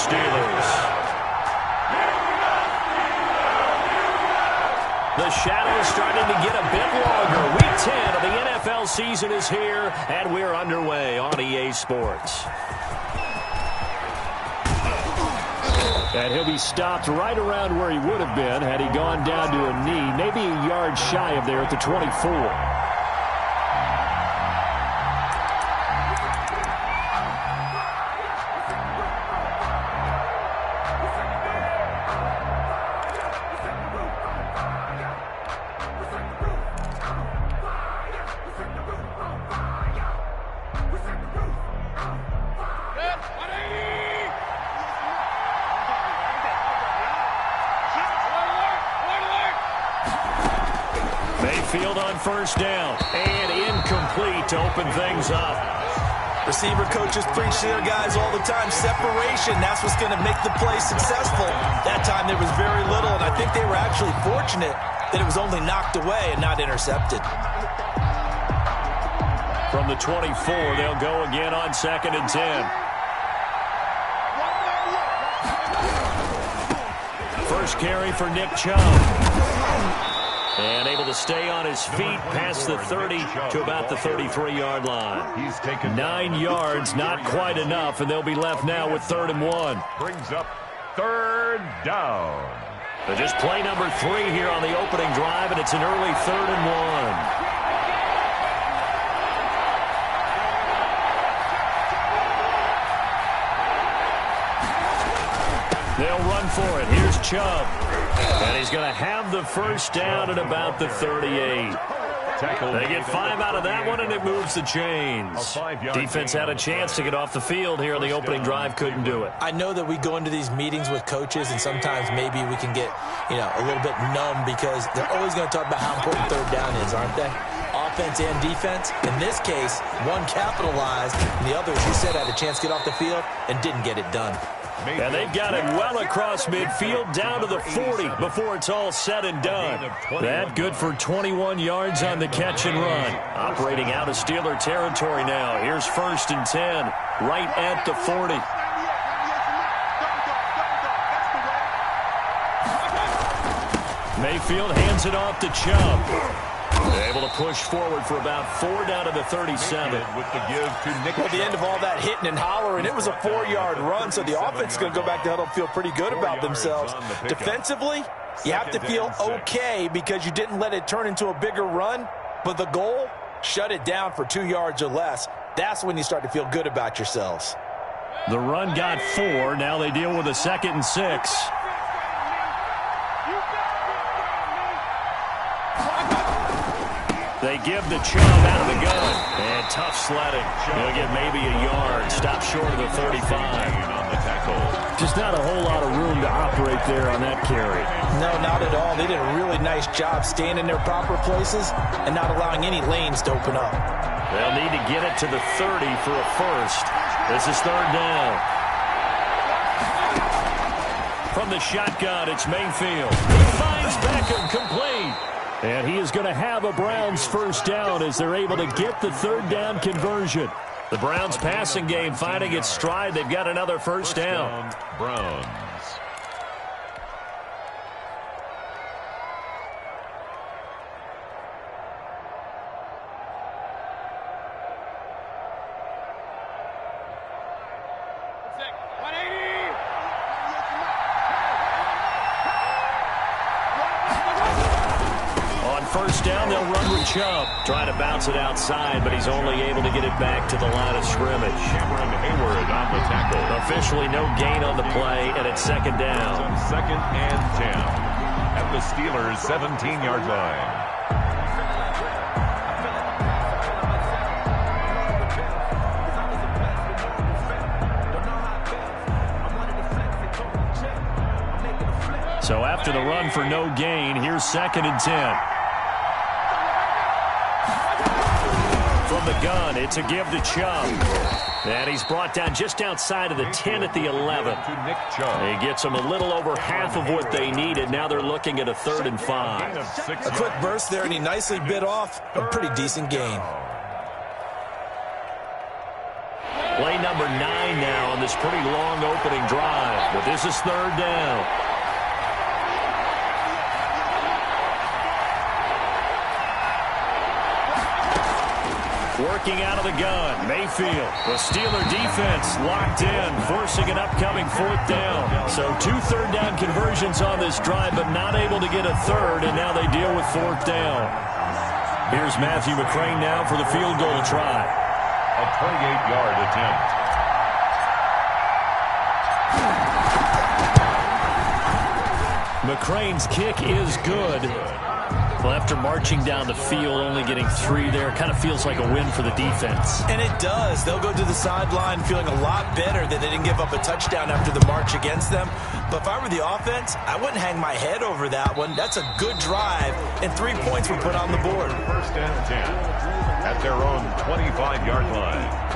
Steelers. The shadow is starting to get a bit longer. Week 10 of the NFL season is here, and we're underway on EA Sports. And he'll be stopped right around where he would have been had he gone down to a knee, maybe a yard shy of there at the 24. Mayfield on first down, and incomplete to open things up. Receiver coaches preach to their guys all the time. Separation, that's what's going to make the play successful. That time there was very little, and I think they were actually fortunate that it was only knocked away and not intercepted. From the 24, they'll go again on 2nd and 10. First carry for Nick Chubb. And able to stay on his feet past the 30 to about the 33-yard line. He's taken 9 yards, not quite enough, and they'll be left now with 3rd and 1. Brings up 3rd down. So just play number 3 here on the opening drive, and it's an early 3rd and 1. They'll run for it. Here's Chubb. And he's going to have the first down at about the 38. They get 5 out of that one, and it moves the chains. Defense had a chance to get off the field here on the opening drive. Couldn't do it. I know that we go into these meetings with coaches, and sometimes maybe we can get, a little bit numb because they're always going to talk about how important 3rd down is, aren't they? Offense and defense. In this case, one capitalized, and the other, as you said, had a chance to get off the field and didn't get it done. And they've got it well across midfield down to the 40 before it's all said and done. That good for 21 yards on the catch and run. Operating out of Steeler territory now. Here's 1st and 10 right at the 40. Mayfield hands it off to Chubb. Able to push forward for about 4 down to the 37. With the give to Nick. Well, the end of all that hitting and hollering, it was a 4-yard run, so the offense is going to go back to huddle and feel pretty good about themselves. Defensively, you have to feel okay because you didn't let it turn into a bigger run, but the goal, shut it down for 2 yards or less. That's when you start to feel good about yourselves. The run got 4. Now they deal with a 2nd and 6. They give the Chubb out of the gun. And tough sledding. He'll get maybe a yard. Stop short of the 35. On the tackle. Just not a whole lot of room to operate there on that carry. No, not at all. They did a really nice job staying in their proper places and not allowing any lanes to open up. They'll need to get it to the 30 for a first. This is 3rd down. From the shotgun, it's Mayfield. He finds Beckham complete. And he is going to have a Browns first down as they're able to get the 3rd down conversion. The Browns passing game finding its stride. They've got another first down. Browns. First down, they'll run with Chubb. Trying to bounce it outside, but he's only able to get it back to the line of scrimmage. Cameron Hayward on the tackle. Officially no gain on the play, and it's 2nd down. 2nd and 10 at the Steelers' 17-yard line. So after the run for no gain, here's 2nd and 10. From the gun, it's a give to Chubb. And he's brought down just outside of the 10 at the 11. He gets them a little over half of what they needed. Now they're looking at a 3rd and 5. A quick burst there, and he nicely bit off a pretty decent gain. Play number 9 now on on this pretty long opening drive. But this is third down. Working out of the gun, Mayfield. The Steeler defense locked in, forcing an upcoming fourth down. So 2 third-down conversions on this drive, but not able to get a third, and now they deal with fourth down. Here's Matthew McCrane now for the field goal try. A 28-yard attempt. McCrane's kick is good. Well, after marching down the field, only getting 3 there, kind of feels like a win for the defense. And it does. They'll go to the sideline feeling a lot better that they didn't give up a touchdown after the march against them. But if I were the offense, I wouldn't hang my head over that one. That's a good drive, and 3 points were put on the board. First and 10 at their own 25-yard line.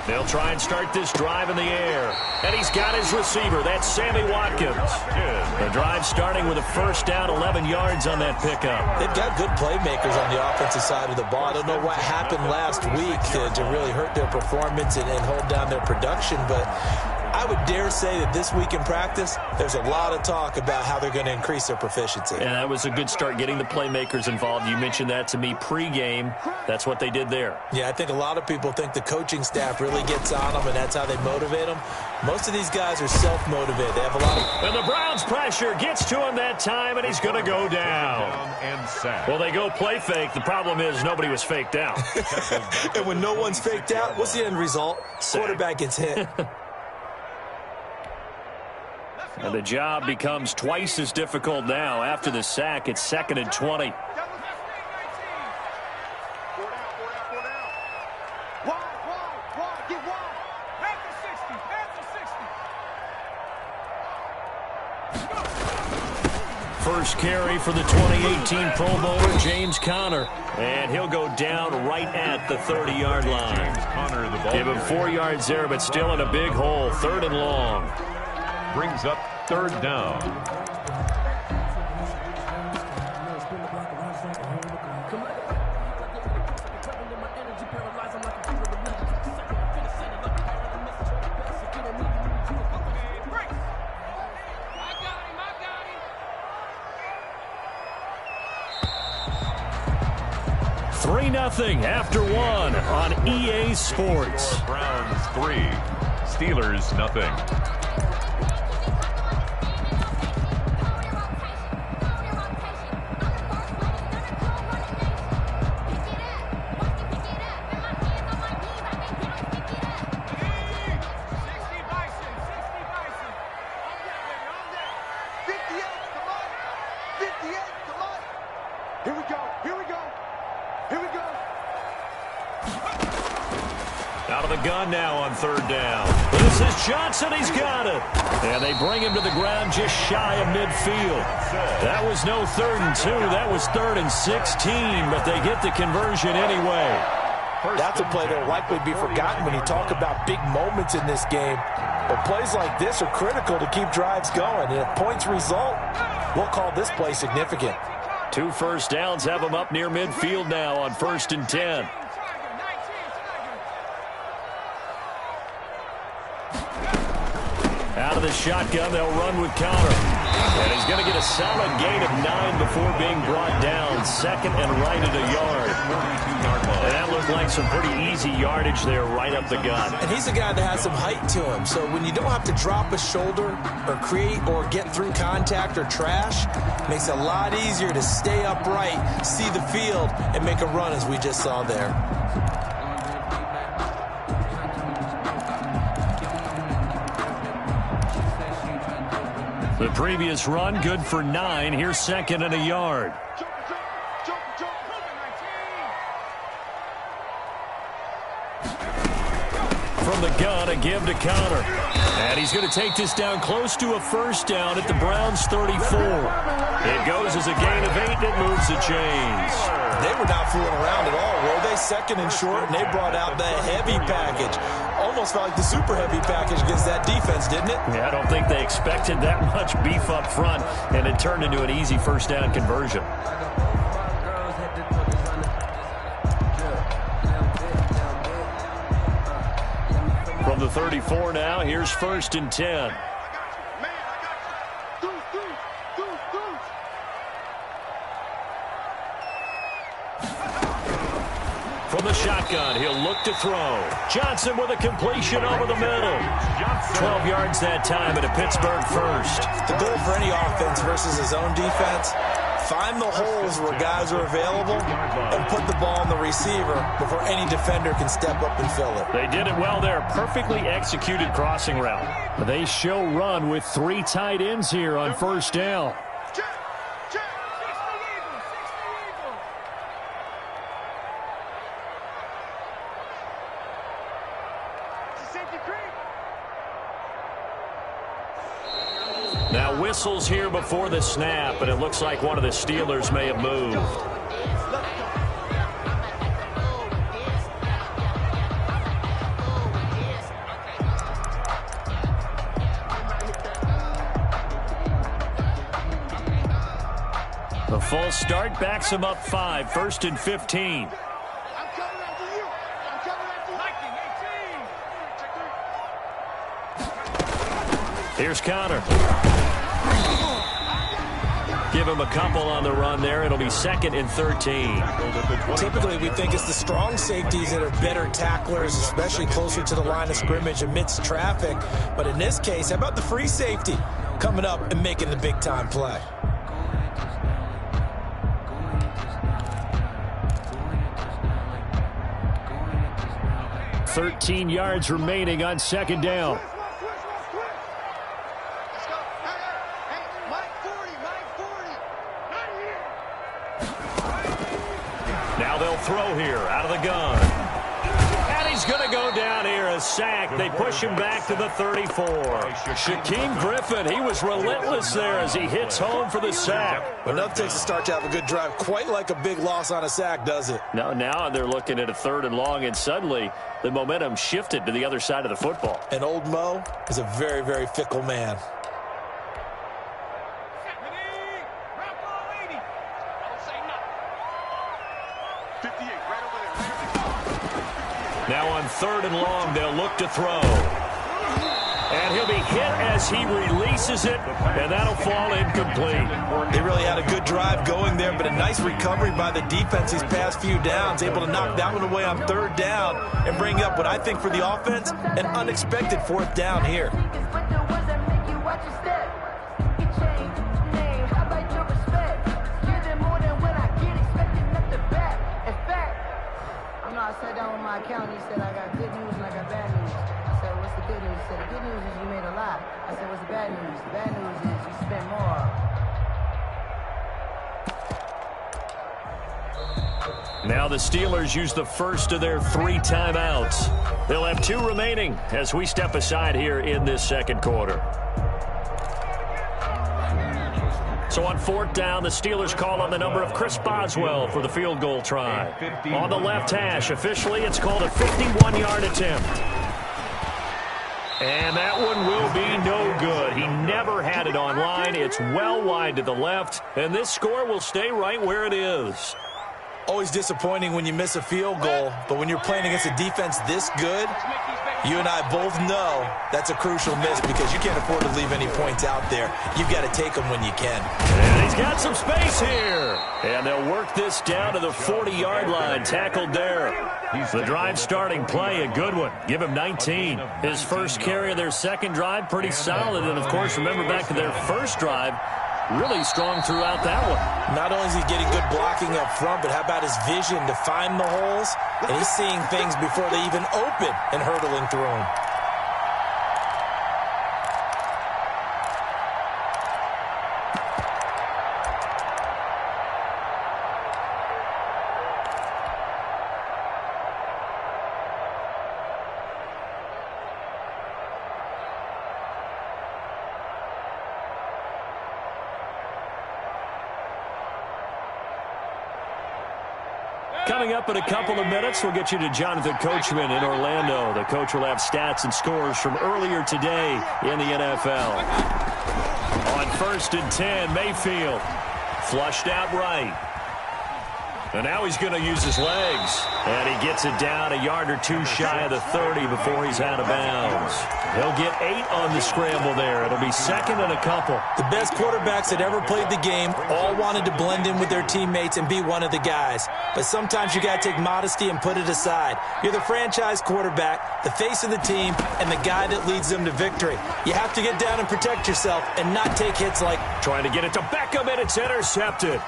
They'll try and start this drive in the air. And he's got his receiver. That's Sammy Watkins. The drive starting with a first down, 11 yards on that pickup. They've got good playmakers on the offensive side of the ball. I don't know what happened last week to really hurt their performance and hold down their production, but I would dare say that this week in practice, there's a lot of talk about how they're going to increase their proficiency. And that was a good start, getting the playmakers involved. You mentioned that to me pregame. That's what they did there. Yeah, I think a lot of people think the coaching staff really gets on them, and that's how they motivate them. Most of these guys are self-motivated. They have a lot of... And the Browns pressure gets to him that time, and he's going to go down. Well, they go play fake. The problem is nobody was faked out. And when no one's faked out, what's the end result? Quarterback gets hit. And the job becomes twice as difficult now. After the sack, it's 2nd and 20. First carry for the 2018 Pro Bowler, James Conner. And he'll go down right at the 30-yard line. Give him 4 yards there, but still in a big hole. 3rd and long. Brings up 3rd down. Three 3-0 after 1 on EA Sports. Browns 3, Steelers 0. Out of the gun now on 3rd down. This is Johnson. He's got it. And they bring him to the ground just shy of midfield. That was no 3rd and 2. That was 3rd and 16, but they get the conversion anyway. That's a play that will likely be forgotten when you talk about big moments in this game. But plays like this are critical to keep drives going. And if points result, we'll call this play significant. 2 first downs have them up near midfield now on 1st and 10. Out of the shotgun, they'll run with Conner. And he's going to get a solid gain of 9 before being brought down. 2nd and right at a yard. And that looked like some pretty easy yardage there right up the gut. And he's a guy that has some height to him. So when you don't have to drop a shoulder or create or get through contact or trash, makes it a lot easier to stay upright, see the field, and make a run as we just saw there. The previous run, good for 9. Here's second and a yard. From the gun, a give to counter. And he's going to take this down close to a first down at the Browns' 34. It goes as a gain of 8, and it moves the chains. They were not fooling around at all, were they? Second and short, and they brought out the heavy package. Almost felt like the super heavy package against that defense, didn't it? Yeah, I don't think they expected that much beef up front, and it turned into an easy first down conversion. From the 34 now, here's first and 10. From the shotgun, he'll look to throw. Johnson with a completion over the middle. 12 yards that time at a Pittsburgh first. The goal for any offense versus his own defense, find the holes where guys are available and put the ball on the receiver before any defender can step up and fill it. They did it well there. Perfectly executed crossing route. They show run with 3 tight ends here on first down. Now whistles here before the snap, and it looks like one of the Steelers may have moved. The full start backs him up 5, first and 15. Here's counter. Give him a couple on the run there. It'll be second and 13. Typically, we think it's the strong safeties that are better tacklers, especially closer to the line of scrimmage amidst traffic. But in this case, how about the free safety coming up and making the big-time play? $13 yards remaining on second down. Now they'll throw here out of the gun. And he's going to go down here, a sack. They push him back to the 34. Shaquem Griffin, he was relentless there as he hits home for the sack. Enough takes a start to have a good drive. Quite like a big loss on a sack, does it? Now they're looking at a 3rd and long, and suddenly the momentum shifted to the other side of the football. And old Mo is a very, very fickle man. Now on 3rd and long, they'll look to throw. And he'll be hit as he releases it, and that'll fall incomplete. They really had a good drive going there, but a nice recovery by the defense these past few downs, able to knock that one away on 3rd down and bring up what I think for the offense, an unexpected 4th down here. I sat down with my accountant. He said, I got good news and I got bad news. I said, what's the good news? He said, the good news is you made a lot. I said, what's the bad news? The bad news is you spent more. Now the Steelers use the first of their 3 timeouts. They'll have 2 remaining as we step aside here in this second quarter. So on 4th down, the Steelers call on the number of Chris Boswell for the field goal try. On the left hash, officially, it's called a 51-yard attempt. And that one will be no good. He never had it on line. It's well wide to the left, and this score will stay right where it is. Always disappointing when you miss a field goal, but when you're playing against a defense this good, you and I both know that's a crucial miss because you can't afford to leave any points out there. You've got to take them when you can. And he's got some space here. And they'll work this down to the 40-yard line. Tackled there. The drive starting play, a good one. Give him 19. His first carry of their second drive, pretty solid. And, of course, remember back to their first drive, really strong throughout that one. Not only is he getting good blocking up front, but how about his vision to find the holes? And he's seeing things before they even open and hurdling through them. Coming up in a couple of minutes, we'll get you to Jonathan Coachman in Orlando. The coach will have stats and scores from earlier today in the NFL. On 1st and 10, Mayfield flushed out right. And now he's going to use his legs. And he gets it down a yard or two shy of the 30 before he's out of bounds. He'll get 8 on the scramble there. It'll be 2nd and a couple. The best quarterbacks that ever played the game all wanted to blend in with their teammates and be one of the guys. But sometimes you got to take modesty and put it aside. You're the franchise quarterback, the face of the team, and the guy that leads them to victory. You have to get down and protect yourself and not take hits like... Trying to get it to Beckham, and it's intercepted.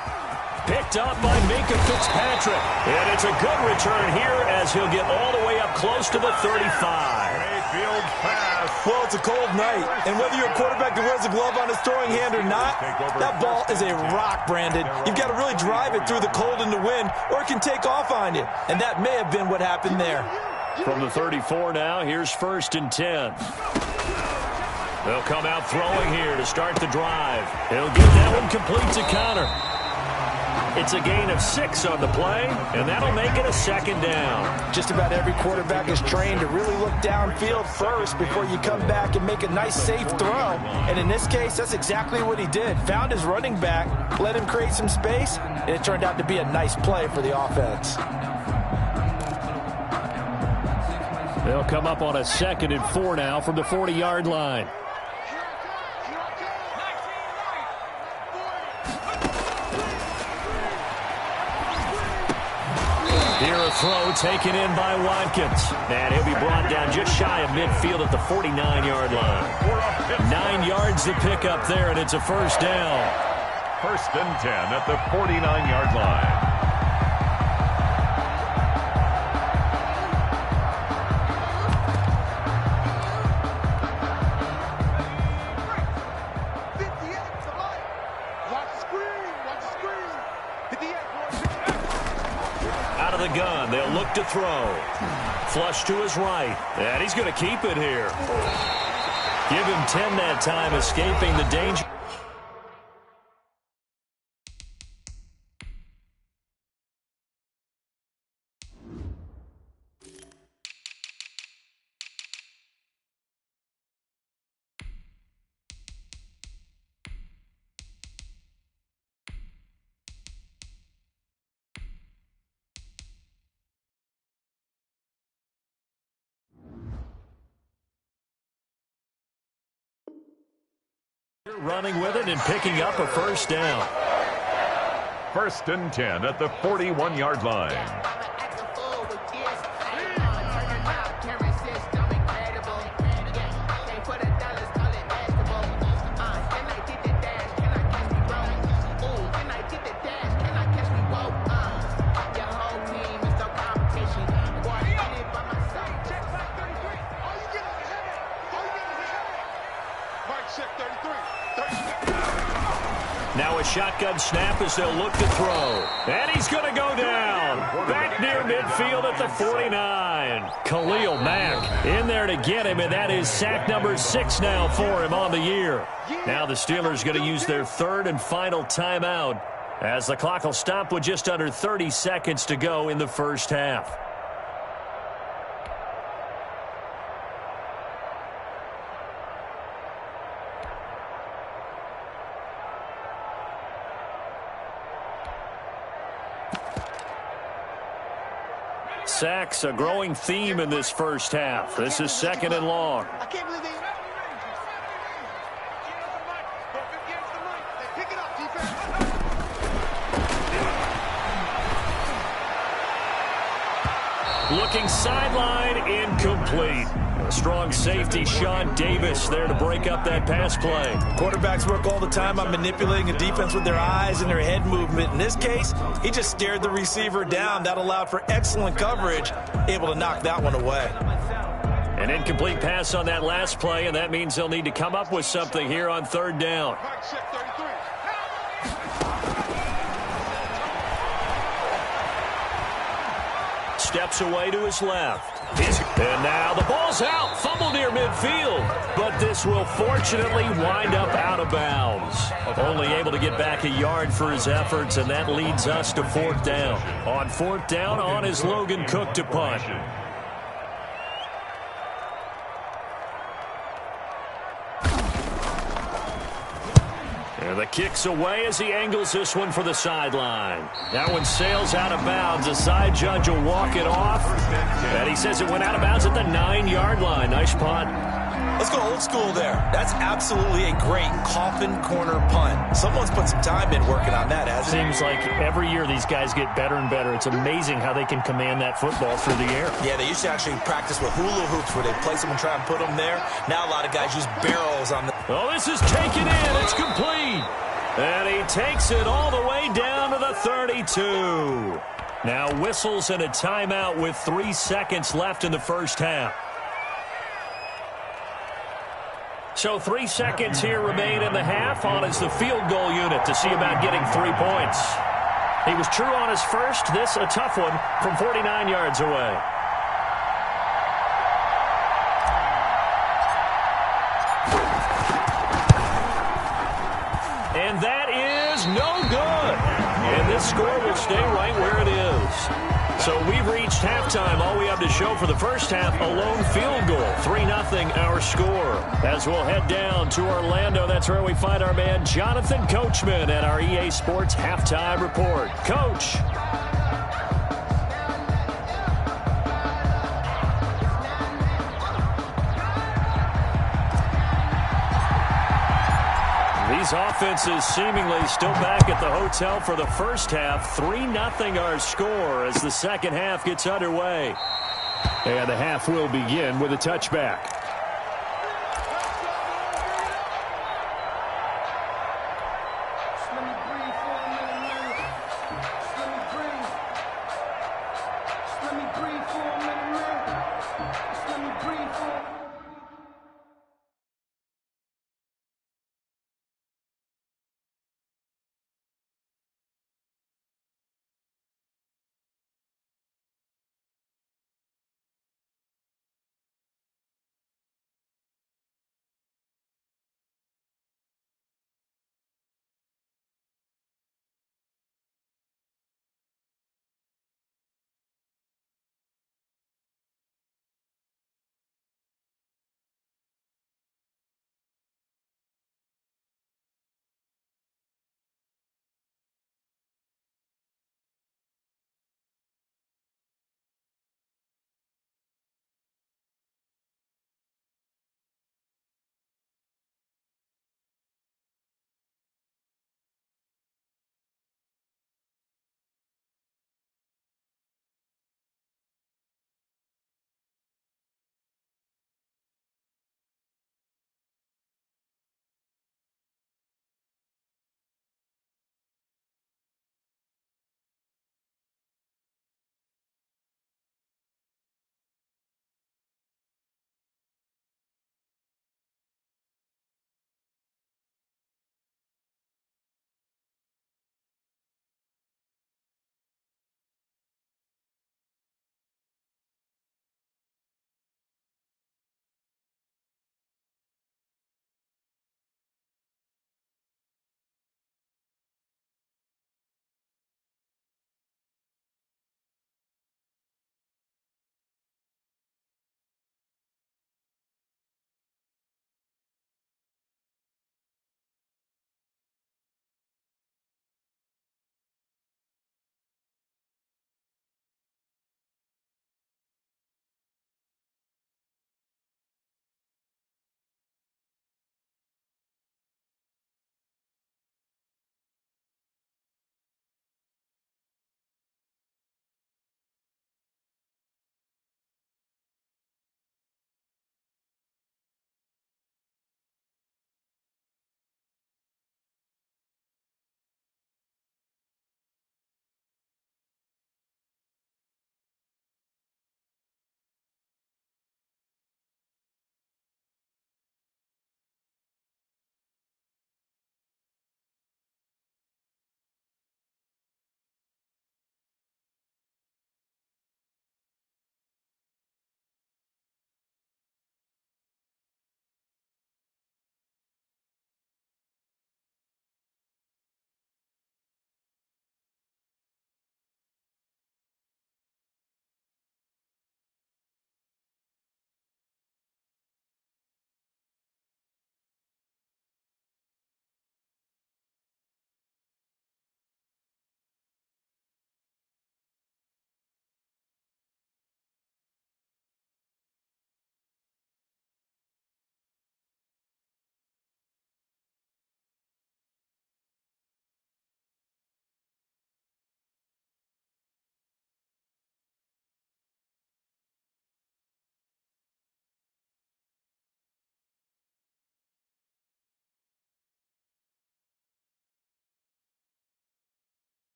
Picked up by Minka Fitzpatrick. And it's a good return here as he'll get all the way up close to the 35. Mayfield pass. Well, it's a cold night, and whether you're a quarterback that wears a glove on his throwing hand or not, that ball is a rock, Brandon. You've got to really drive it through the cold and the wind, or it can take off on you. And that may have been what happened there. From the 34 now, here's 1st and 10. They'll come out throwing here to start the drive. He'll get that one complete to Connor. It's a gain of 6 on the play, and that'll make it a 2nd down. Just about every quarterback is trained to really look downfield first before you come back and make a nice, safe throw. And in this case, that's exactly what he did. Found his running back, let him create some space, and it turned out to be a nice play for the offense. They'll come up on a 2nd and 4 now from the 40-yard line. Here a throw taken in by Watkins. And he'll be brought down just shy of midfield at the 49-yard line. 9 yards to pick up there, and it's a 1st down. 1st and 10 at the 49-yard line. The gun. They'll look to throw. Flush to his right. And he's going to keep it here. Give him 10 that time, escaping the danger. Running with it and picking up a 1st down. 1st and 10 at the 41-yard line. Now a shotgun snap as they'll look to throw. And he's going to go down. Back near midfield at the 49. Khalil Mack in there to get him, and that is sack number 6 now for him on the year. Now the Steelers going to use their 3rd and final timeout as the clock will stop with just under 30 seconds to go in the 1st half. Sacks, a growing theme in this 1st half. This is 2nd and long. Looking sideline, incomplete. A strong safety, Sean Davis, there to break up that pass play. Quarterbacks work all the time on manipulating a defense with their eyes and their head movement. In this case, he just stared the receiver down. That allowed for excellent coverage, able to knock that one away. An incomplete pass on that last play, and that means they'll need to come up with something here on 3rd down. Steps away to his left. And now the ball's out. Fumble near midfield. But this will fortunately wind up out of bounds. Only able to get back a yard for his efforts, and that leads us to 4th down. On 4th down, on is Logan Cook to punt. And the kick's away as he angles this one for the sideline. That one sails out of bounds. The side judge will walk it off. And he says it went out of bounds at the 9-yard line. Nice punt. Let's go old school there. That's absolutely a great coffin corner punt. Someone's put some time in working on that, hasn't it? Seems like every year these guys get better and better. It's amazing how they can command that football through the air. Yeah, they used to actually practice with hula hoops where they place them and try and put them there. Now a lot of guys use barrels on the... Oh, this is taken in. It's complete. And he takes it all the way down to the 32. Now whistles and a timeout with 3 seconds left in the first half. So 3 seconds here remain in the half. On is the field goal unit to see about getting 3 points. He was true on his first. This a tough one from 49 yards away. And that is no good. And this score will stay right where it is. So we've reached halftime. All we have to show for the first half, a lone field goal. 3-0 our score. As we'll head down to Orlando, that's where we find our man Jonathan Coachman at our EA Sports Halftime Report. Coach. These offenses seemingly still back at the hotel for the first half. 3-0 our score as the second half gets underway. And the half will begin with a touchback.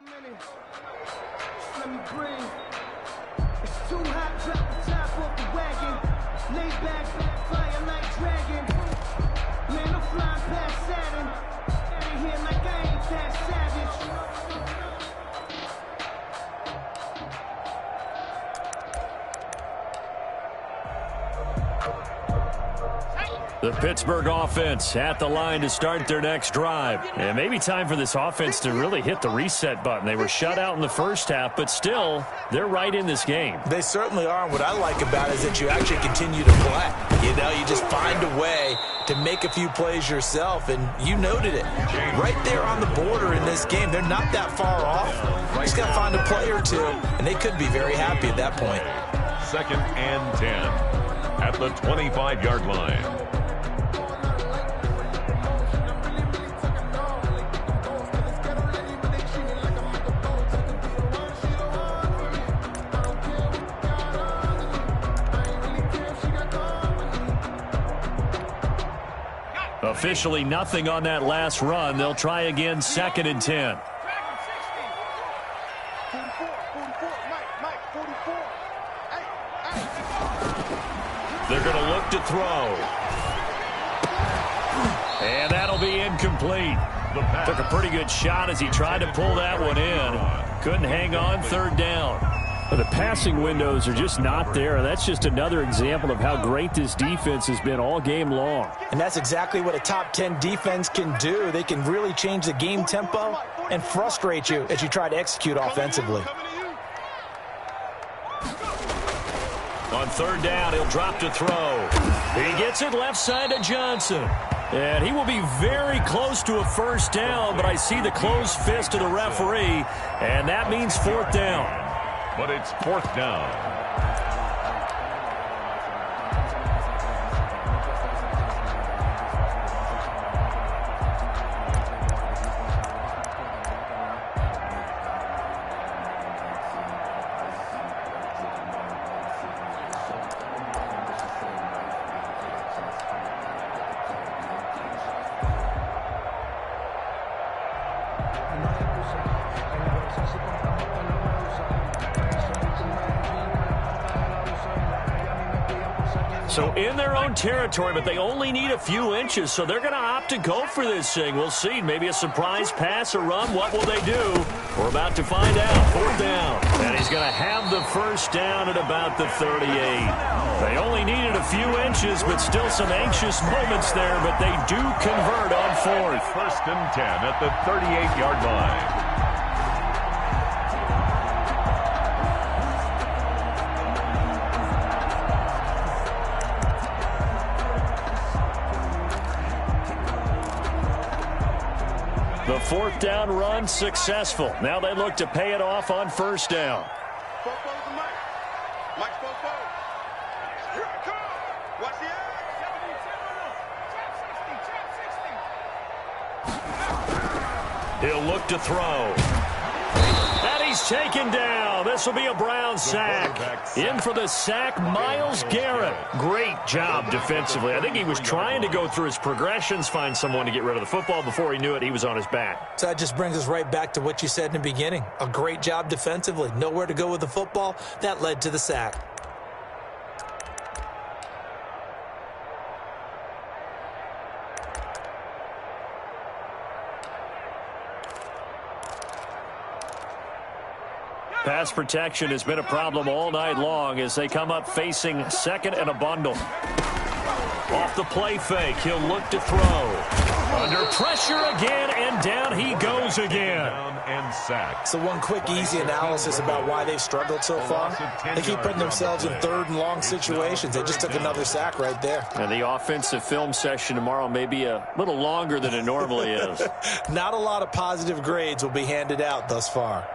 Let me breathe. It's too hot, drop the top off the wagon. Lay back, fire like dragon. Man, I'm flying past Saturn. Out of here like I ain't that savage. The Pittsburgh offense at the line to start their next drive. And maybe time for this offense to really hit the reset button. They were shut out in the first half, but still, they're right in this game. They certainly are. And what I like about it is that you actually continue to play. You know, you just find a way to make a few plays yourself, and you noted it. Right there on the border in this game, they're not that far off. You just got to find a play or two, and they could be very happy at that point. 2nd and 10 at the 25-yard line. Officially nothing on that last run. They'll try again 2nd and 10. They're going to look to throw. And that'll be incomplete. Took a pretty good shot as he tried to pull that one in. Couldn't hang on 3rd down. The passing windows are just not there. That's just another example of how great this defense has been all game long. And that's exactly what a top 10 defense can do. They can really change the game tempo and frustrate you as you try to execute offensively. On 3rd down, he'll drop to throw. He gets it left side to Johnson. And he will be very close to a 1st down, but I see the closed fist of the referee, and that means 4th down. But it's 4th down. So in their own territory, but they only need a few inches, so they're going to opt to go for this thing. We'll see. Maybe a surprise pass or run. What will they do? We're about to find out. 4th down. And he's going to have the 1st down at about the 38. They only needed a few inches, but still some anxious moments there, but they do convert on 4th. 1st and 10 at the 38-yard line. The 4th down run successful. Now they look to pay it off on 1st down. He'll look to throw. And he's taken down. This will be a Brown sack. In for the sack, Myles Garrett. Great job defensively. I think he was trying to go through his progressions, find someone to get rid of the football. Before he knew it, he was on his back. So that just brings us right back to what you said in the beginning. A great job defensively. Nowhere to go with the football. That led to the sack. Pass protection has been a problem all night long as they come up facing 2nd and a bundle. Off the play fake, he'll look to throw. Under pressure again, and down he goes again. Down and sacked. So one quick, easy analysis about why they've struggled so far. They keep putting themselves in 3rd and long situations. They just took another sack right there. And the offensive film session tomorrow may be a little longer than it normally is. Not a lot of positive grades will be handed out thus far.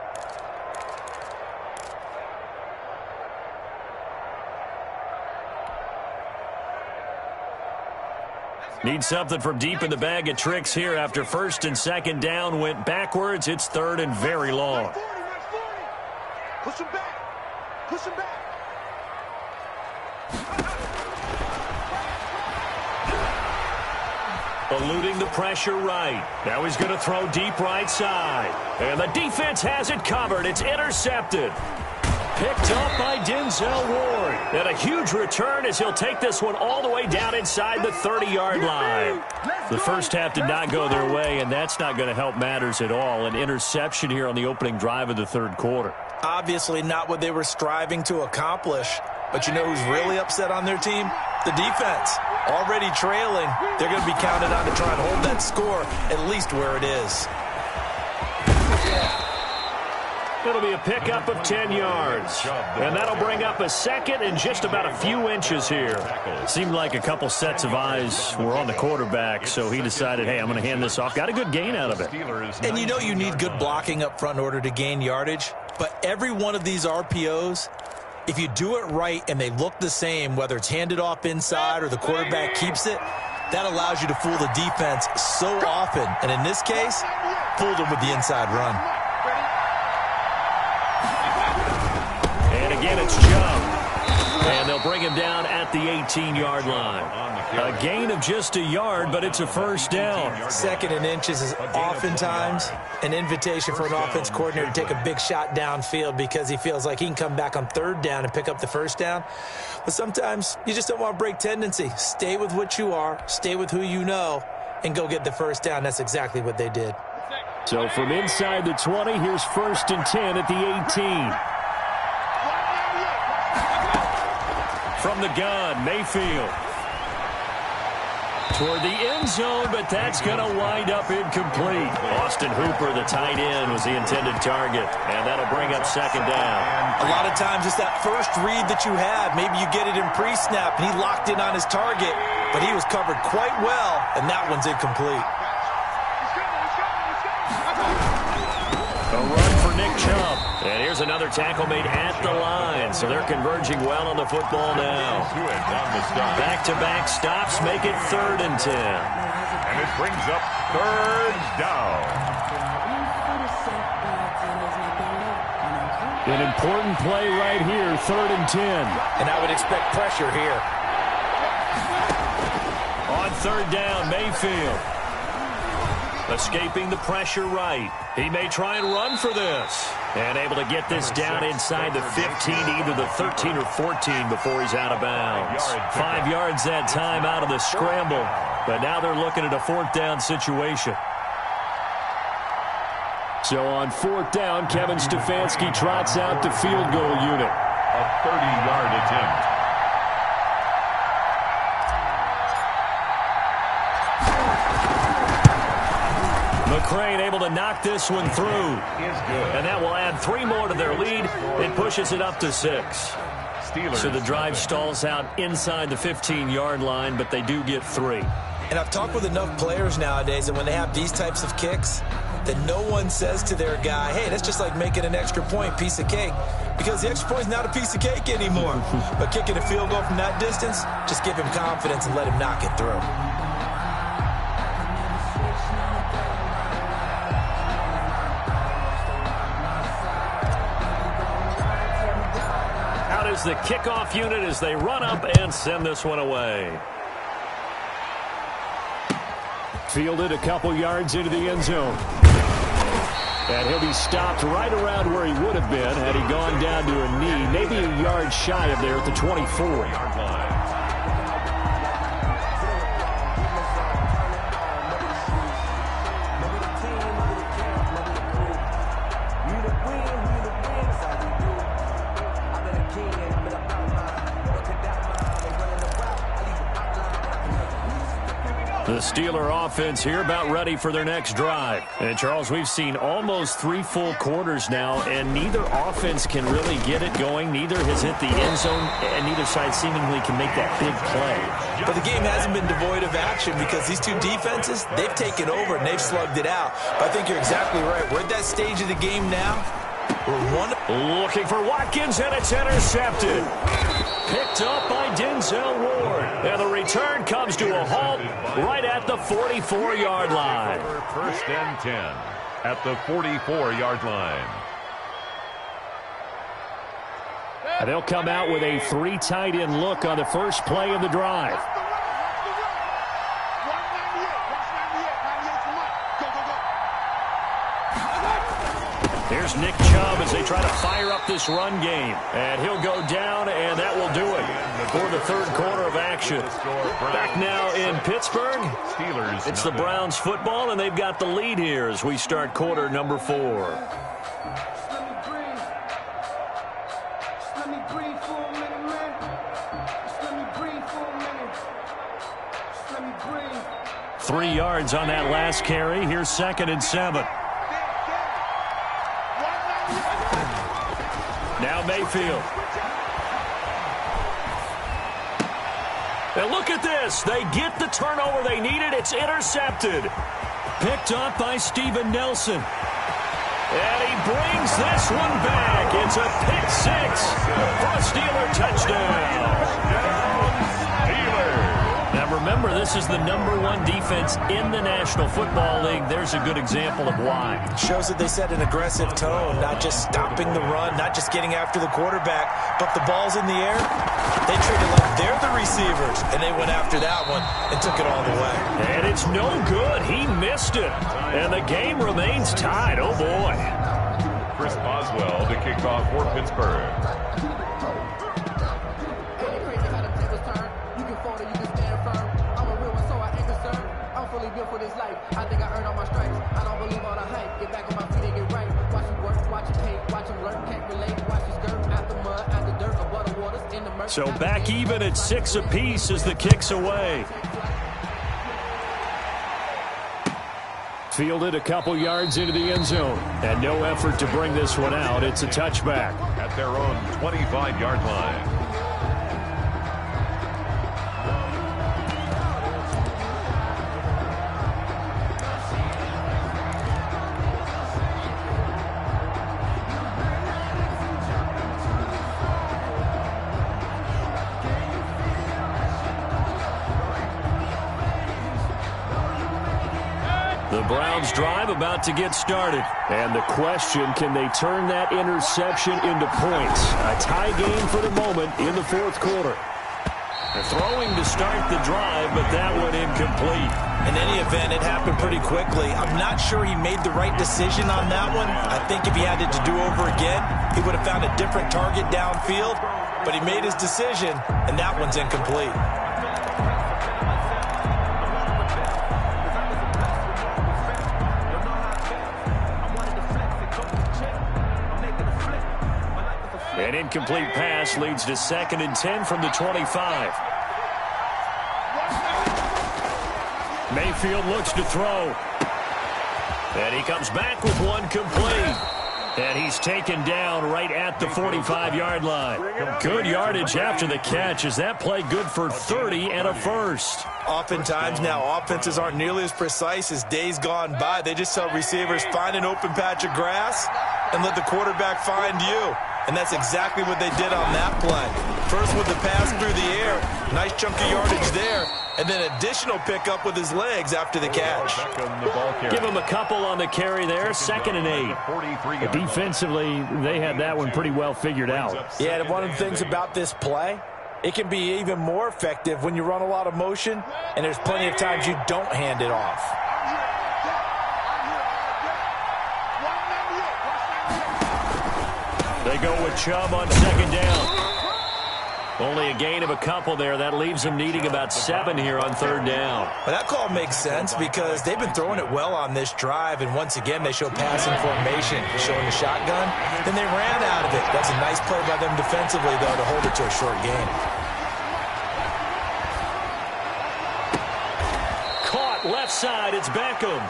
Need something from deep in the bag of tricks here after 1st and 2nd down went backwards. It's 3rd and very long. Push him back. Push him back. Eluding the pressure right. Now he's going to throw deep right side. And the defense has it covered. It's intercepted. Picked up by Denzel Ward. And a huge return as he'll take this one all the way down inside the 30-yard line. The first half did not go their way, and that's not going to help matters at all. An interception here on the opening drive of the third quarter. Obviously not what they were striving to accomplish. But you know who's really upset on their team? The defense. Already trailing. They're going to be counted on to try and hold that score at least where it is. It'll be a pickup of 10 yards. And that'll bring up a second and just about a few inches here. Seemed like a couple sets of eyes were on the quarterback, so he decided, hey, I'm going to hand this off. Got a good gain out of it. And you know you need good blocking up front in order to gain yardage. But every one of these RPOs, if you do it right and they look the same, whether it's handed off inside or the quarterback keeps it, that allows you to fool the defense so often. And in this case, fooled them with the inside run. And again, it's Chubb. And they'll bring him down at the 18-yard line. A gain of just a yard, but it's a first down. Second and inches is oftentimes an invitation for an offense coordinator to take a big shot downfield because he feels like he can come back on third down and pick up the first down. But sometimes you just don't want to break tendency. Stay with what you are, stay with who you know, and go get the first down. That's exactly what they did. So from inside the 20, here's 1st and 10 at the 18. From the gun, Mayfield. Toward the end zone, but that's going to wind up incomplete. Austin Hooper, the tight end, was the intended target, and that'll bring up second down. A lot of times it's that first read that you have. Maybe you get it in pre-snap, and he locked in on his target, but he was covered quite well, and that one's incomplete. A run for Nick Chubb. And here's another tackle made at the line. So they're converging well on the football now. Back-to-back stops make it 3rd and 10. And it brings up 3rd down. An important play right here, 3rd and 10. And I would expect pressure here. On 3rd down, Mayfield. Escaping the pressure right. He may try and run for this. And able to get this down inside the 15, either the 13 or 14 before he's out of bounds. 5 yards that time out of the scramble. But now they're looking at a 4th down situation. So on 4th down, Kevin Stefanski trots out the field goal unit. A 30-yard attempt. McCrane able to knock this one through. And that will add 3 more to their lead. It pushes it up to 6. So the drive stalls out inside the 15-yard line, but they do get 3. And I've talked with enough players nowadays, and when they have these types of kicks, that no one says to their guy, hey, that's just like making an extra point, piece of cake. Because the extra point is not a piece of cake anymore. But kicking a field goal from that distance, just give him confidence and let him knock it through. The kickoff unit as they run up and send this one away. Fielded a couple yards into the end zone. And he'll be stopped right around where he would have been had he gone down to a knee, maybe a yard shy of there at the 24-yard line. The Steeler offense here about ready for their next drive. And, Charles, we've seen almost 3 full quarters now, and neither offense can really get it going. Neither has hit the end zone, and neither side seemingly can make that big play. But the game hasn't been devoid of action because these two defenses, they've taken over and they've slugged it out. But I think you're exactly right. We're at that stage of the game now. Looking for Watkins, and it's intercepted. Picked up by Denzel Ward. And the return comes to a halt right at the 44-yard line. 1st and 10 at the 44-yard line. And they'll come out with a 3 tight end look on the first play of the drive. here's Nick Chubb as they try to fire up this run game. And he'll go down, and that will do it for the third quarter of action. Back now in Pittsburgh. It's the Browns football, and they've got the lead here as we start quarter number 4. Let me breathe for a minute, man. Just let me breathe for a minute. Just let me breathe. 3 yards on that last carry. Here's 2nd and 7. Now Mayfield. And look at this. They get the turnover they needed. It's intercepted. Picked up by Steven Nelson. And he brings this one back. It's a pick 6 for a Steeler touchdown. Now remember, this is the #1 defense in the National Football League. There's a good example of why. Shows that they set an aggressive tone, not just stopping the run, not just getting after the quarterback, but the ball's in the air. They treat it like they're the receivers, and they went after that one and took it all the way. And it's no good. He missed it. And the game remains tied. Oh, boy. Chris Boswell to kick off for Pittsburgh. For this life, I think I earned all my stripes. I don't believe all the hype. Get back on my feet and get right. Watch you work, watch you paint, watch him learn, can't relate. Watch you skirt out the mud, out the dirt, above the waters, in the murk. So back even at 6 apiece as the kick's away. Fielded a couple yards into the end zone. And no effort to bring this one out. It's a touchback. At their own 25-yard line. The Browns drive about to get started. And the question, can they turn that interception into points? A tie game for the moment in the fourth quarter. They're throwing to start the drive, but that one incomplete. In any event, it happened pretty quickly. I'm not sure he made the right decision on that one. I think if he had it to do over again, he would have found a different target downfield. But he made his decision, and that one's incomplete. An incomplete pass leads to 2nd and 10 from the 25. Mayfield looks to throw. And he comes back with one complete. And he's taken down right at the 45-yard line. Good yardage after the catch. Is that play good for 30 and a first? Oftentimes now, offenses aren't nearly as precise as days gone by. They just tell receivers, find an open patch of grass and let the quarterback find you. And that's exactly what they did on that play. First with the pass through the air, nice chunk of yardage there, and then additional pickup with his legs after the catch. Give him a couple on the carry there, 2nd and 8. Defensively, they had that one pretty well figured out. Yeah, and one of the things about this play, it can be even more effective when you run a lot of motion, and there's plenty of times you don't hand it off. They go with Chubb on 2nd down. Only a gain of a couple there. That leaves them needing about 7 here on 3rd down. But that call makes sense because they've been throwing it well on this drive, and once again they show passing formation, showing the shotgun. Then they ran out of it. That's a nice play by them defensively, though, to hold it to a short gain. Caught left side. It's Beckham.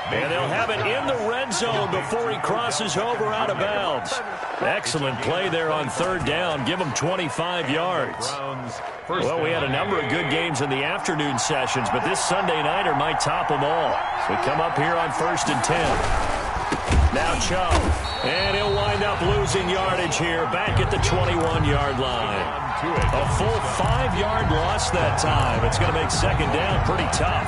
And they'll have it in the red zone before he crosses over out of bounds. Excellent play there on 3rd down. Give him 25 yards. Well, we had a number of good games in the afternoon sessions, but this Sunday nighter might top them all. So we come up here on 1st and 10. Now Chubb. And he'll wind up losing yardage here back at the 21-yard line. A full 5-yard loss that time. It's going to make 2nd down pretty tough.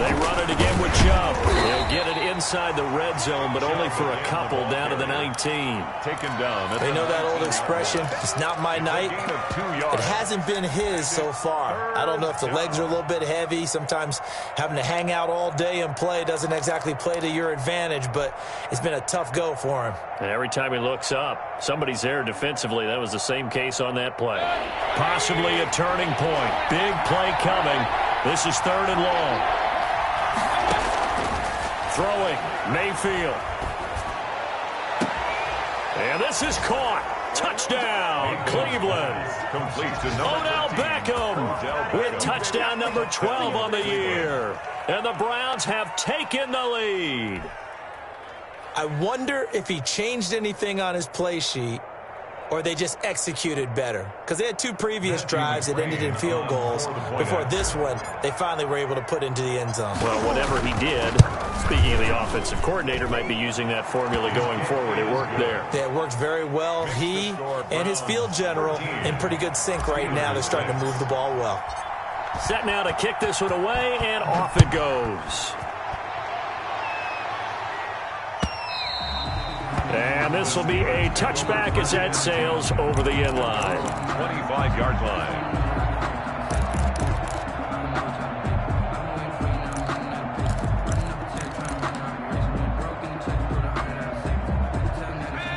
They run it again with Chubb. They'll get it inside the red zone, but only for a couple down to the 19. Taken down. They know that old expression, it's not my night. It hasn't been his so far. I don't know if the legs are a little bit heavy. Sometimes having to hang out all day and play doesn't exactly play to your advantage, but it's been a tough go for him. And every time he looks up, somebody's there defensively. That was the same case on that play. Possibly a turning point. Big play coming. This is 3rd and long. Throwing, Mayfield. And this is caught. Touchdown, Cleveland. Complete to Odell Beckham with touchdown number 12 on the year. And the Browns have taken the lead. I wonder if he changed anything on his play sheet or they just executed better. Because they had 2 previous drives that ended in field goals. Before this one, they finally were able to put into the end zone. Well, whatever he did, speaking of the offensive coordinator, might be using that formula going forward. It worked there. Yeah, it worked very well. He and his field general in pretty good sync right now. They're starting to move the ball well. Set now to kick this one away, and off it goes. And this will be a touchback as that sails over the end line. 25-yard line.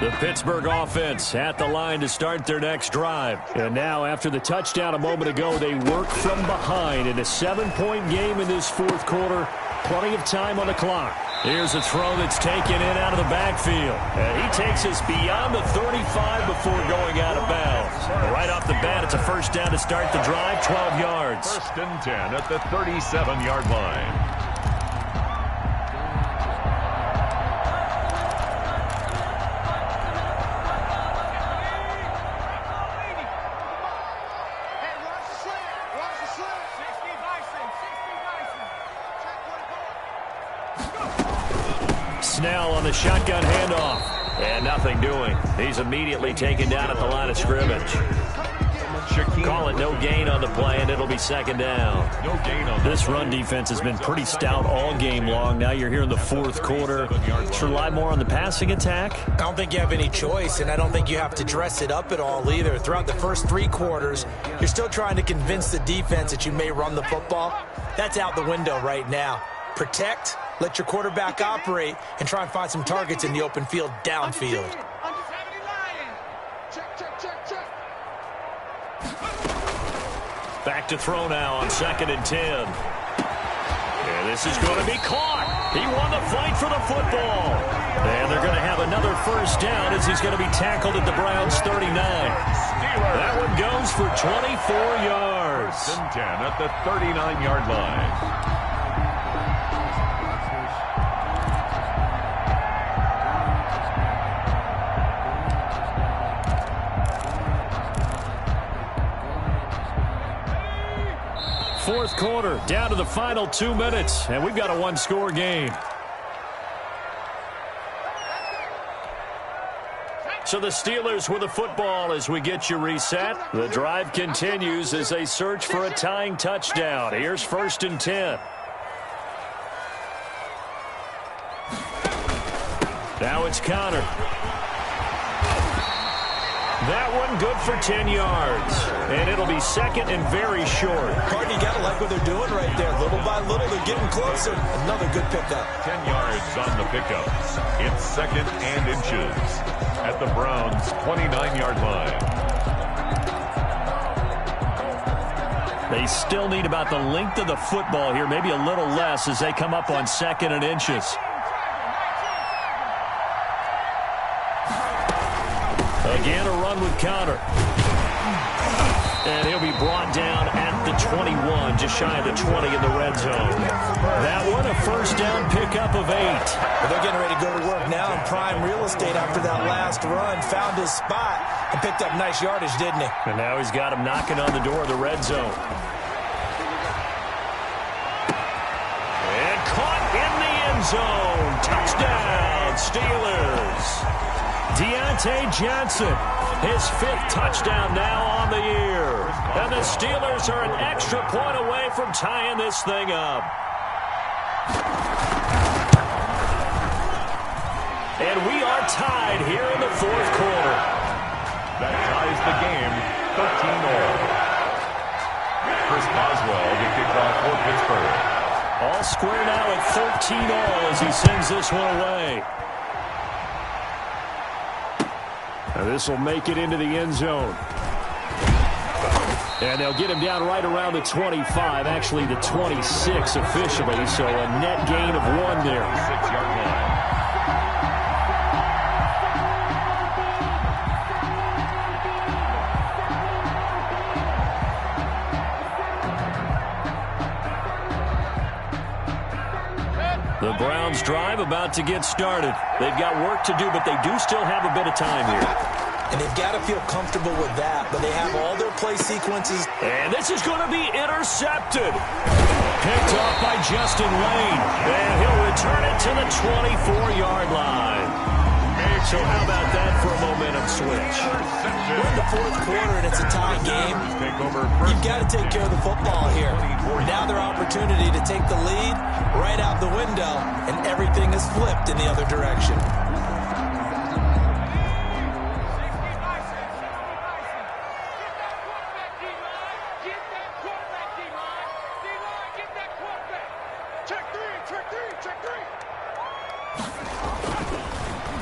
The Pittsburgh offense at the line to start their next drive. And now, after the touchdown a moment ago, they work from behind in a 7-point game in this 4th quarter. Plenty of time on the clock. Here's a throw that's taken in out of the backfield. And he takes us beyond the 35 before going out of bounds. Right off the bat, it's a first down to start the drive, 12 yards. 1st and 10 at the 37-yard line. Snell on the shotgun handoff. And nothing doing. He's immediately taken down at the line of scrimmage. Call it no gain on the play, and it'll be 2nd down. No gain on this run defense has been pretty stout all game long. Now you're here in the 4th quarter. Let's rely more on the passing attack. I don't think you have any choice, and I don't think you have to dress it up at all either. Throughout the first 3 quarters, you're still trying to convince the defense that you may run the football. That's out the window right now. Protect, let your quarterback operate, and try and find some targets in the open field downfield. Back to throw now on 2nd and 10. And this is going to be caught. He won the fight for the football. And they're going to have another first down as he's going to be tackled at the Browns' 39. That one goes for 24 yards. 1st and 10 at the 39-yard line. Fourth quarter, down to the final 2 minutes, and we've got a 1-score game. So the Steelers with the football as we get you reset. The drive continues as they search for a tying touchdown. Here's 1st and 10. Now it's Connor. That one good for 10 yards. And it'll be 2nd and very short. Cardi, you got to like what they're doing right there. Little by little, they're getting closer. Another good pickup. 10 yards on the pickup. It's 2nd and inches at the Browns' 29-yard line. They still need about the length of the football here, maybe a little less as they come up on 2nd and inches. Again, a run with Connor. And he'll be brought down at the 21, just shy of the 20 in the red zone. That one, a first down pickup of 8. Well, they're getting ready to go to work now in prime real estate after that last run. Found his spot and picked up nice yardage, didn't he? And now he's got him knocking on the door of the red zone. And caught in the end zone. Touchdown, Steelers. Deontay Johnson, his 5th touchdown now on the year. And the Steelers are an extra point away from tying this thing up. And we are tied here in the fourth quarter. That ties the game 13-all. Chris Boswell to kick off for Pittsburgh. All square now at 13-all as he sends this one away. Now this will make it into the end zone. And they'll get him down right around the 25, actually the 26 officially, so a net gain of 1 there. 6-yard line. The Browns drive about to get started. They've got work to do, but they do still have a bit of time here. And they've got to feel comfortable with that, but they have all their play sequences. And this is going to be intercepted. Picked off by Justin Lane. And he'll return it to the 24-yard line. So how about that for a momentum switch? We're in the fourth quarter, and it's a tie game. You've got to take care of the football here. Now their opportunity to take the lead right out the window, and everything is flipped in the other direction.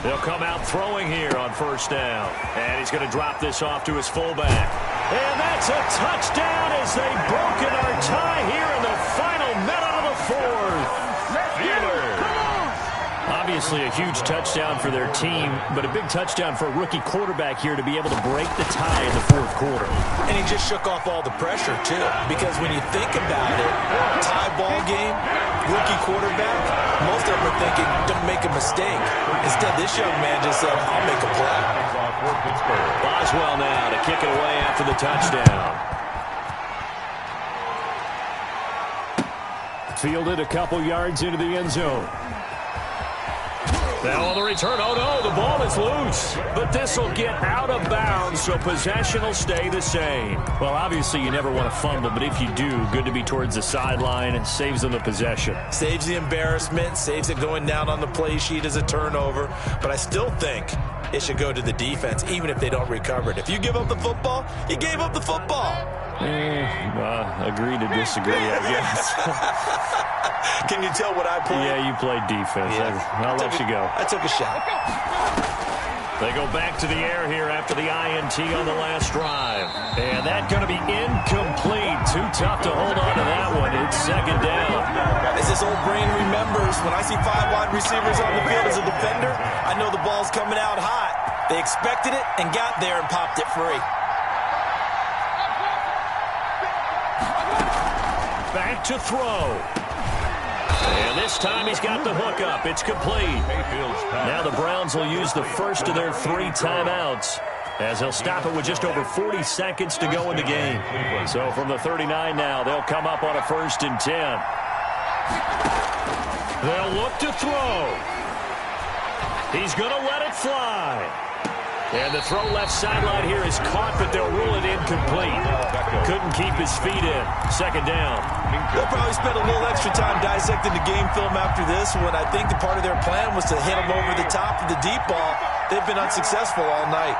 They'll come out throwing here on first down. And he's going to drop this off to his fullback. And that's a touchdown as they've broken our tie here in the final minute of the fourth. Obviously a huge touchdown for their team, but a big touchdown for a rookie quarterback here to be able to break the tie in the fourth quarter. And he just shook off all the pressure, too, because when you think about it, tie ball game, rookie quarterback, most of them are thinking, don't make a mistake. Instead, this young man just said, I'll make a play. Boswell now to kick it away after the touchdown. Fielded a couple yards into the end zone. Now on the return, oh no, the ball is loose. But this will get out of bounds, so possession will stay the same. Well, obviously you never want to fumble, but if you do, good to be towards the sideline. It saves them the possession. Saves the embarrassment, saves it going down on the play sheet as a turnover. But I still think it should go to the defense, even if they don't recover it. If you give up the football, you gave up the football. Agree to disagree, I guess. Can you tell what I played? Yeah, you played defense. Yeah. I'll let you go. I took a shot. They go back to the air here after the INT on the last drive. And that's going to be incomplete. Too tough to hold on to that one. It's second down. As this old brain remembers, when I see 5 wide receivers on the field as a defender, I know the ball's coming out hot. They expected it and got there and popped it free. Back to throw. And this time he's got the hook up. It's complete. Now the Browns will use the first of their 3 timeouts as they'll stop it with just over 40 seconds to go in the game. So from the 39 now, they'll come up on a 1st and 10. They'll look to throw. He's going to let it fly. And the throw left sideline here is caught, but they'll rule it incomplete. Couldn't keep his feet in. Second down. They'll probably spend a little extra time dissecting the game film after this one. I think the part of their plan was to hit them over the top of the deep ball. They've been unsuccessful all night.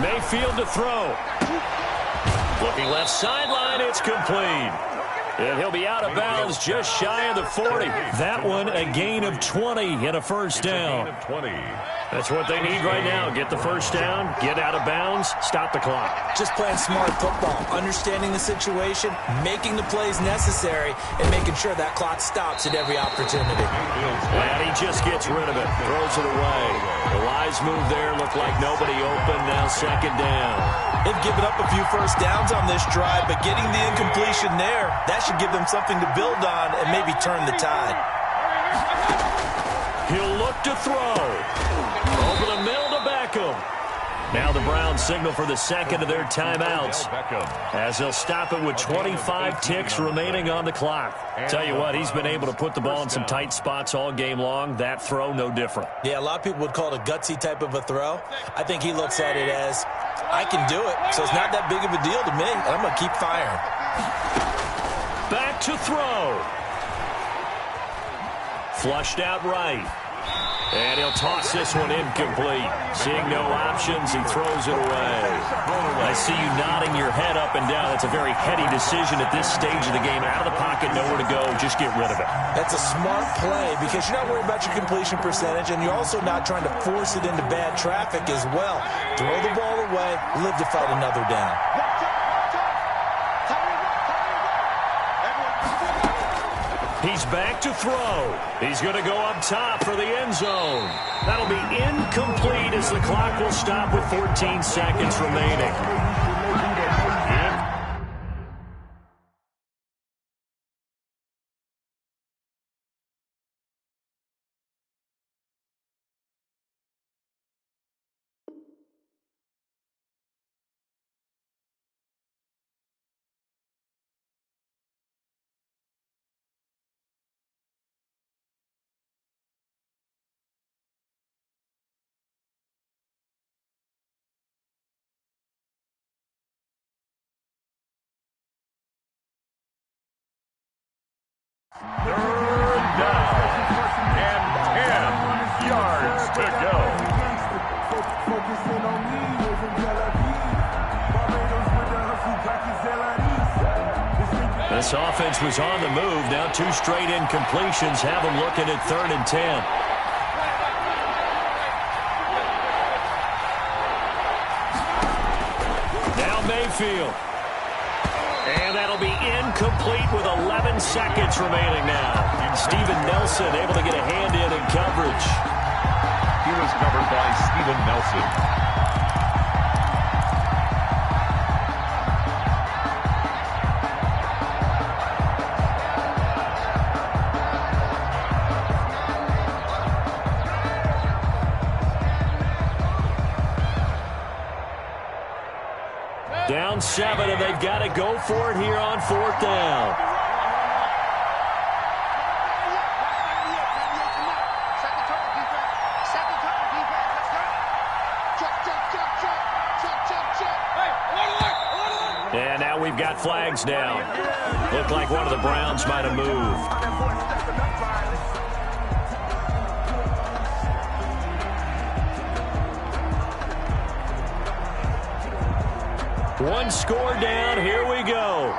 Mayfield to throw. Looking left sideline, it's complete. And he'll be out of bounds just shy of the 40. That one a gain of 20 and a first down. That's what they need right now. Get the first down, get out of bounds, stop the clock. Just playing smart football, understanding the situation, making the plays necessary, and making sure that clock stops at every opportunity. And he just gets rid of it, throws it away. The wise move there, looked like nobody open, now second down. They've given up a few first downs on this drive, but getting the incompletion there, that should give them something to build on and maybe turn the tide. He'll look to throw. Over the middle to Beckham. Now the Browns signal for the second of their timeouts as they'll stop it with 25 ticks remaining on the clock. Tell you what, he's been able to put the ball in some tight spots all game long. That throw, no different. Yeah, a lot of people would call it a gutsy type of a throw. I think he looks at it as, I can do it, so it's not that big of a deal to me, and I'm going to keep firing. back to throw. Flushed out right. And he'll toss this one incomplete. Seeing no options, he throws it away. I see you nodding your head up and down. It's a very heady decision at this stage of the game. Out of the pocket, nowhere to go. Just get rid of it. That's a smart play because you're not worried about your completion percentage, and you're also not trying to force it into bad traffic as well. Throw the ball away, live to fight another down. He's back to throw. He's going to go up top for the end zone. That'll be incomplete as the clock will stop with 14 seconds remaining. Third down and 10 yards to go. This offense was on the move. Now 2 straight incompletions have them looking at 3rd and 10. Now Mayfield. And that'll be incomplete with 11 seconds remaining now. Steven Nelson able to get a hand in coverage. He was covered by Steven Nelson. Down 7, and they've got to go for it here on 4th down. And now we've got flags down. Looked like one of the Browns might have moved. One score down. Here we go.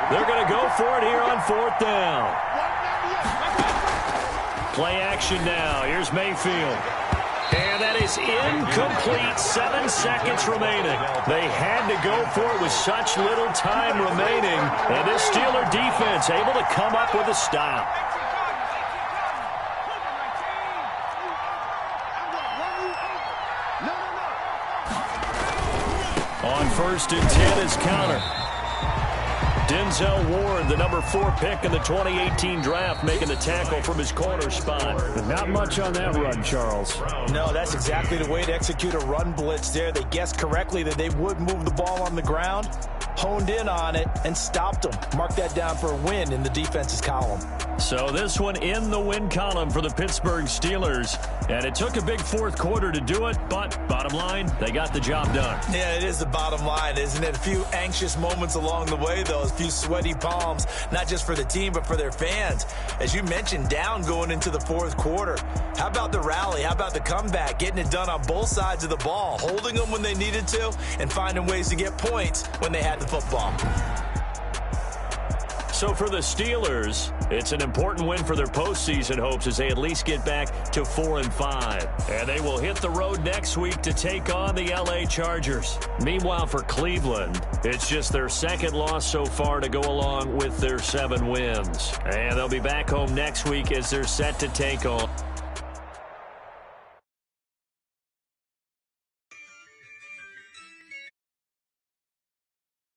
They're going to go for it here on 4th down. Play action now. Here's Mayfield. And that is incomplete. 7 seconds remaining. They had to go for it with such little time remaining. And this Steeler defense able to come up with a stop. On 1st and 10 is counter. Denzel Ward, the number 4 pick in the 2018 draft, making the tackle from his corner spot. Not much on that run, Charles. No, that's exactly the way to execute a run blitz there. They guessed correctly that they would move the ball on the ground, honed in on it, and stopped them. Mark that down for a win in the defense's column. So this one in the win column for the Pittsburgh Steelers. And it took a big 4th quarter to do it, but bottom line, they got the job done. Yeah, it is the bottom line, isn't it? A few anxious moments along the way, though. A few sweaty palms, not just for the team, but for their fans. As you mentioned, down going into the 4th quarter. How about the rally? How about the comeback? Getting it done on both sides of the ball. Holding them when they needed to and finding ways to get points when they had the football. So for the Steelers, it's an important win for their postseason hopes as they at least get back to 4-5. And they will hit the road next week to take on the LA Chargers. Meanwhile, for Cleveland, it's just their 2nd loss so far to go along with their 7 wins. And they'll be back home next week as they're set to take on